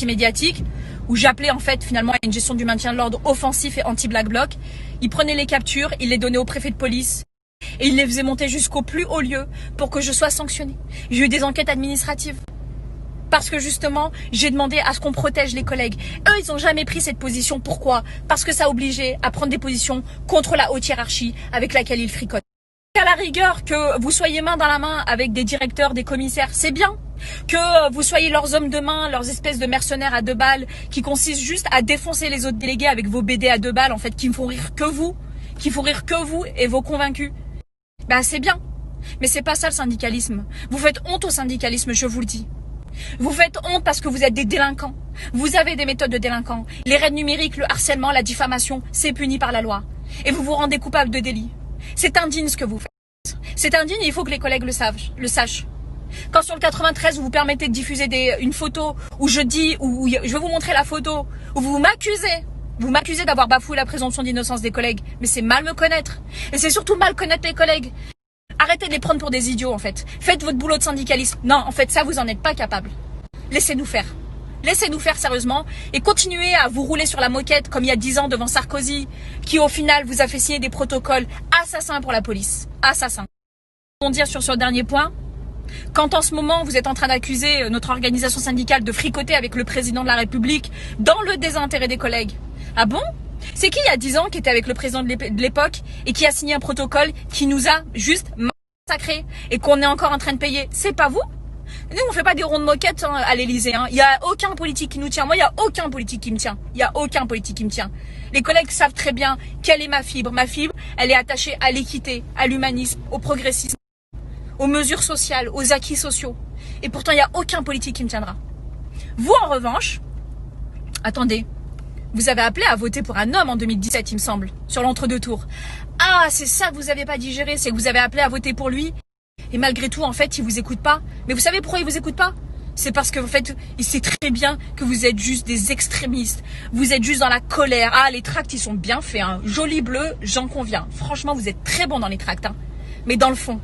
médiatique où j'appelais en fait finalement à une gestion du maintien de l'ordre offensif et anti-Black Bloc. Il prenait les captures, il les donnait au préfet de police et il les faisait monter jusqu'au plus haut lieu pour que je sois sanctionnée. J'ai eu des enquêtes administratives parce que justement j'ai demandé à ce qu'on protège les collègues. Eux, ils n'ont jamais pris cette position. Pourquoi? Parce que ça obligeait à prendre des positions contre la haute hiérarchie avec laquelle ils fricotent. À la rigueur, que vous soyez main dans la main avec des directeurs, des commissaires, c'est bien. Que vous soyez leurs hommes de main, leurs espèces de mercenaires à 2 balles qui consistent juste à défoncer les autres délégués avec vos BD à 2 balles en fait, qui ne font rire que vous, et vos convaincus. Ben c'est bien, mais c'est pas ça le syndicalisme. Vous faites honte au syndicalisme, je vous le dis. Vous faites honte parce que vous êtes des délinquants. Vous avez des méthodes de délinquants. Les raids numériques, le harcèlement, la diffamation, c'est puni par la loi. Et vous vous rendez coupable de délits. C'est indigne ce que vous faites. C'est indigne et il faut que les collègues le sachent. Quand sur le 93, vous vous permettez de diffuser une photo où je vais vous montrer la photo, où vous m'accusez d'avoir bafoué la présomption d'innocence des collègues. Mais c'est mal me connaître. Et c'est surtout mal connaître les collègues. Arrêtez de les prendre pour des idiots en fait. Faites votre boulot de syndicaliste. Non, en fait, ça, vous en êtes pas capable. Laissez-nous faire. Laissez-nous faire sérieusement et continuez à vous rouler sur la moquette comme il y a 10 ans devant Sarkozy, qui au final vous a fait signer des protocoles assassins pour la police. Assassins. On dire sur ce dernier point, quand en ce moment vous êtes en train d'accuser notre organisation syndicale de fricoter avec le président de la République dans le désintérêt des collègues. Ah bon? C'est qui il y a 10 ans qui était avec le président de l'époque et qui a signé un protocole qui nous a juste massacrés et qu'on est encore en train de payer? C'est pas vous? Nous, on fait pas des ronds de moquette à l'Elysée. Il y a aucun politique qui nous tient. Moi, il y a aucun politique qui me tient. Il y a aucun politique qui me tient. Les collègues savent très bien quelle est ma fibre. Ma fibre, elle est attachée à l'équité, à l'humanisme, au progressisme, aux mesures sociales, aux acquis sociaux. Et pourtant, il n'y a aucun politique qui me tiendra. Vous, en revanche, attendez, vous avez appelé à voter pour un homme en 2017, il me semble, sur l'entre-deux tours. Ah, c'est ça que vous n'avez pas digéré, c'est que vous avez appelé à voter pour lui. Et malgré tout, en fait, il vous écoute pas. Mais vous savez pourquoi il vous écoute pas? C'est parce que, en fait, il sait très bien que vous êtes juste des extrémistes. Vous êtes juste dans la colère. Ah, les tracts, ils sont bien faits, hein. Joli bleu, j'en conviens. Franchement, vous êtes très bon dans les tracts, hein. Mais dans le fond,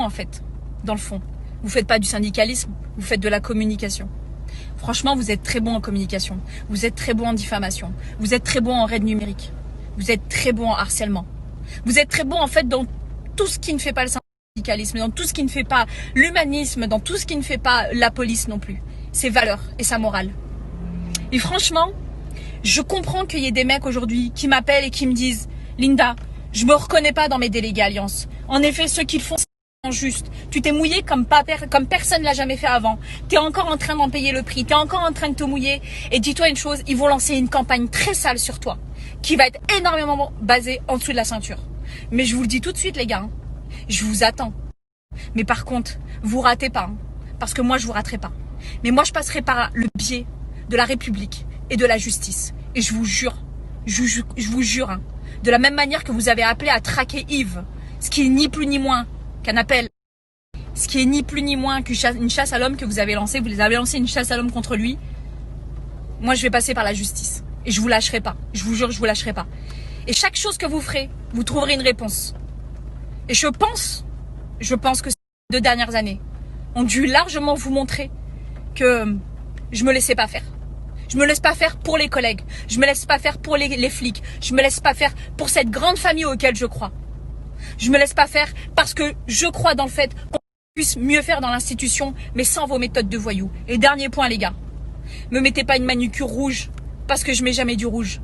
en fait, dans le fond, vous faites pas du syndicalisme, vous faites de la communication. Franchement, vous êtes très bon en communication. Vous êtes très bon en diffamation. Vous êtes très bon en raid numérique. Vous êtes très bon en harcèlement. Vous êtes très bon, en fait, dans tout ce qui ne fait pas le syndicalisme, dans tout ce qui ne fait pas l'humanisme, dans tout ce qui ne fait pas la police non plus. Ses valeurs et sa morale. Et franchement, je comprends qu'il y ait des mecs aujourd'hui qui m'appellent et qui me disent « Linda, je me reconnais pas dans mes délégués Alliance. En effet, ceux qui le font, c'est injuste. Tu t'es mouillé comme personne l'a jamais fait avant. Tu es encore en train d'en payer le prix. Tu es encore en train de te mouiller. Et dis-toi une chose, ils vont lancer une campagne très sale sur toi qui va être énormément basée en dessous de la ceinture. Mais je vous le dis tout de suite, les gars, hein, je vous attends. Mais par contre, vous ratez pas, hein, parce que moi, je vous raterai pas. Mais moi, je passerai par le biais de la République et de la justice. Et je vous jure, hein, de la même manière que vous avez appelé à traquer Yves, ce qui est ni plus ni moins qu'un appel, ce qui est ni plus ni moins qu'une chasse à l'homme que vous avez lancée. Vous avez lancé une chasse à l'homme contre lui. Moi, je vais passer par la justice. Et je vous lâcherai pas. Je vous jure, je vous lâcherai pas. Et chaque chose que vous ferez, vous trouverez une réponse. Et je pense que ces 2 dernières années ont dû largement vous montrer que je me laissais pas faire. Je me laisse pas faire pour les collègues. Je me laisse pas faire pour les flics. Je me laisse pas faire pour cette grande famille auquel je crois. Je me laisse pas faire parce que je crois dans le fait qu'on puisse mieux faire dans l'institution, mais sans vos méthodes de voyous. Et dernier point, les gars. Me mettez pas une manucure rouge parce que je mets jamais du rouge.